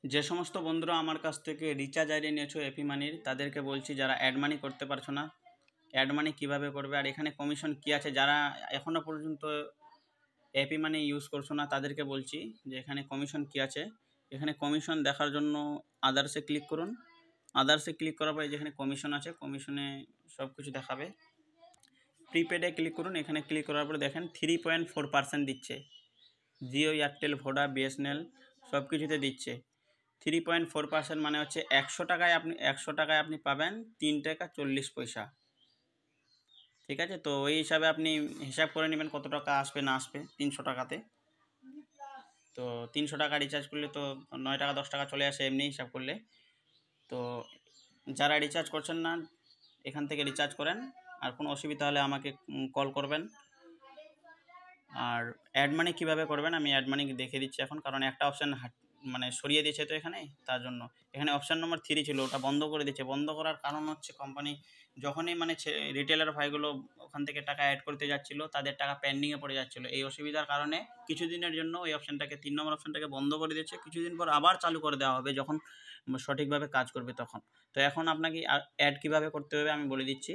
যে সমস্ত বন্ধুরা আমার কাছ থেকে রিচার্জ আইডি নিয়েছো এপি মানির, তাদেরকে বলছি যারা অ্যাড মানি করতে পারছো না, অ্যাড মানি কীভাবে করবে আর এখানে কমিশন কী আছে, যারা এখনও পর্যন্ত এপি মানি ইউজ করছো না তাদেরকে বলছি যে এখানে কমিশন কী আছে। এখানে কমিশন দেখার জন্য আদার্সে ক্লিক করুন। আদার্সে ক্লিক করার পরে যেখানে কমিশন আছে, কমিশনে সব কিছু দেখাবে। প্রিপেডে ক্লিক করুন। এখানে ক্লিক করার পরে দেখেন 3.4% দিচ্ছে। জিও, এয়ারটেল, ভোডা, বিএসএনএল সব কিছুতে দিচ্ছে 3.4%, মানে হচ্ছে 100 টাকায় আপনি পাবেন 3 টাকা 40 পয়সা। ঠিক আছে, তো ওই হিসাবে আপনি হিসাব করে নেবেন কত টাকা আসবে না আসবে 300 টাকাতে। তো 300 টাকা রিচার্জ করলে তো 9 টাকা 10 টাকা চলে আসে এমনি হিসাব করলে। তো যারা রিচার্জ করছেন না এখান থেকে রিচার্জ করেন, আর কোনো অসুবিধা হলে আমাকে কল করবেন। আর অ্যাড মানি কীভাবে করবেন আমি অ্যাড মানি দেখিয়ে দিচ্ছি এখন, কারণ একটা অপশান মানে সরিয়ে দিয়েছে তো এখানে, তার জন্য। এখানে অপশান নম্বর 3 ছিল, ওটা বন্ধ করে দিচ্ছে। বন্ধ করার কারণ হচ্ছে কোম্পানি যখনই মানে রিটেলার ভাইগুলো ওখান থেকে টাকা অ্যাড করতে যাচ্ছিলো, তাদের টাকা পেন্ডিংয়ে পড়ে যাচ্ছিলো। এই অসুবিধার কারণে কিছুদিনের জন্য ওই অপশানটাকে 3 নম্বর অপশানটাকে বন্ধ করে দিচ্ছে। কিছুদিন পর আবার চালু করে দেওয়া হবে যখন সঠিকভাবে কাজ করবে তখন। তো এখন আপনাকে অ্যাড কীভাবে করতে হবে আমি বলে দিচ্ছি।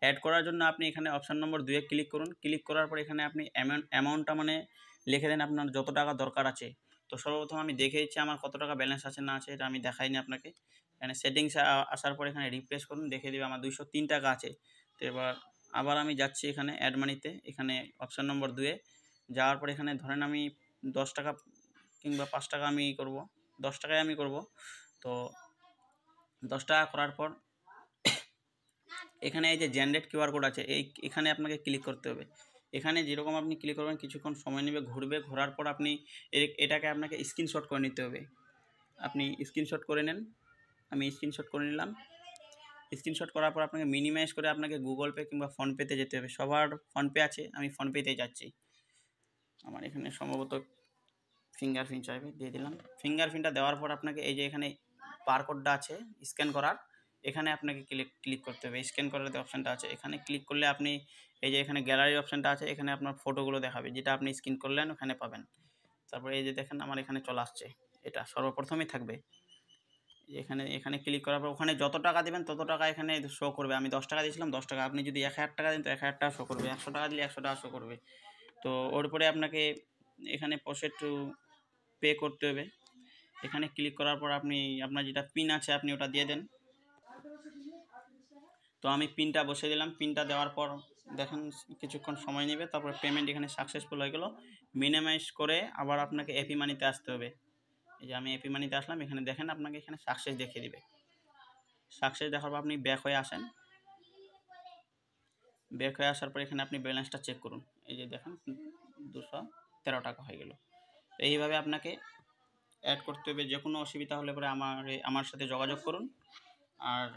অ্যাড করার জন্য আপনি এখানে অপশান নম্বর 2-এ ক্লিক করুন। ক্লিক করার পর এখানে আপনি অ্যামাউন্টটা মানে লিখে দেন আপনার যত টাকা দরকার আছে। তো সর্বপ্রথম আমি দেখে দিচ্ছি আমার কত টাকা ব্যালেন্স আছে না আছে, এটা আমি দেখাইনি আপনাকে। এখানে সেটিংসে আসার পর এখানে রিফ্রেশ করুন, দেখে দেবে আমার 203 টাকা আছে। তো এবার আবার আমি যাচ্ছি এখানে অ্যাড মানিতে, এখানে অপশান নম্বর 2-এ যাওয়ার পর এখানে ধরেন আমি 10 টাকা কিংবা 5 টাকা আমি করব, 10 টাকায় আমি করব। তো 10 টাকা করার পর এখানে এই যে জেনারেট কিউআর কোড আছে, এখানে আপনাকে ক্লিক করতে হবে। এখানে যেরকম আপনি ক্লিক করবেন কিছুক্ষণ সময় নেবে, ঘুরবে, ঘোরার পর আপনি এটাকে আপনাকে স্ক্রিনশট করে নিতে হবে। আপনি স্ক্রিনশট করে নেন, আমি স্ক্রিনশট করে নিলাম। স্ক্রিনশট করার পর আপনাকে মিনিমাইজ করে আপনাকে গুগল পে কিংবা ফোনপেতে যেতে হবে। সবার ফোনপে আছে, আমি ফোনপেতেই যাচ্ছি। আমার এখানে সম্ভবত ফিঙ্গারপ্রিন্ট চাইবে, দিয়ে দিলাম। ফিঙ্গারপ্রিন্টটা দেওয়ার পর আপনাকে এই যে এখানে বারকোডটা আছে স্ক্যান করার, এখানে আপনাকে ক্লিক করতে হবে। স্ক্যান করার যে অপশানটা আছে এখানে ক্লিক করলে আপনি এই যে এখানে গ্যালারি অপশানটা আছে, এখানে আপনার ফটোগুলো দেখাবে, যেটা আপনি স্ক্যান করলেন ওখানে পাবেন। তারপরে এই যে দেখেন আমার এখানে চলে আসছে, এটা সর্বপ্রথমেই থাকবে। এখানে ক্লিক করার পর ওখানে যত টাকা দেবেন তত টাকা এখানে শো করবে। আমি 10 টাকা দিয়েছিলাম 10 টাকা, আপনি যদি 1000 টাকা দেন তো 1000 টাকা শো করবে, 100 টাকা দিলে 100 টাকা শো করবে। তো ওর উপরে আপনাকে এখানে প্রসেড টু পে করতে হবে। এখানে ক্লিক করার পর আপনি আপনার যেটা পিন আছে আপনি ওটা দিয়ে দেন। তো আমি পিনটা বসিয়ে দিলাম। পিনটা দেওয়ার পর দেখেন কিছুক্ষণ সময় নেবে, তারপর পেমেন্ট এখানে সাকসেসফুল হয়ে গেল। মিনিমাইজ করে আবার আপনাকে এপি মানিতে আসতে হবে। এই যে আমি এপি মানিতে আসলাম, এখানে দেখেন আপনাকে এখানে সাকসেস দেখিয়ে দিবে। সাকসেস দেখার পর আপনি ব্যাক হয়ে আসেন। ব্যাক হয়ে আসার পর এখানে আপনি ব্যালেন্সটা চেক করুন। এই যে দেখেন 213 টাকা হয়ে গেল। তো এইভাবে আপনাকে অ্যাড করতে হবে। যে কোনো অসুবিধা হলে পরে আমার সাথে যোগাযোগ করুন। আর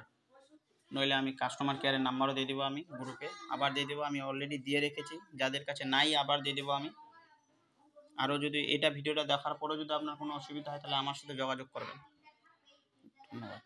নইলে আমি কাস্টমার কেয়ারের নাম্বারও দিয়ে দেবো, আমি গ্রুপে আবার দিয়ে দেবো। আমি অলরেডি দিয়ে রেখেছি, যাদের কাছে নাই আবার দিয়ে দেবো আমি। আরও যদি এটা ভিডিওটা দেখার পরেও যদি আপনার কোনো অসুবিধা হয় তাহলে আমার সাথে যোগাযোগ করবেন। ধন্যবাদ।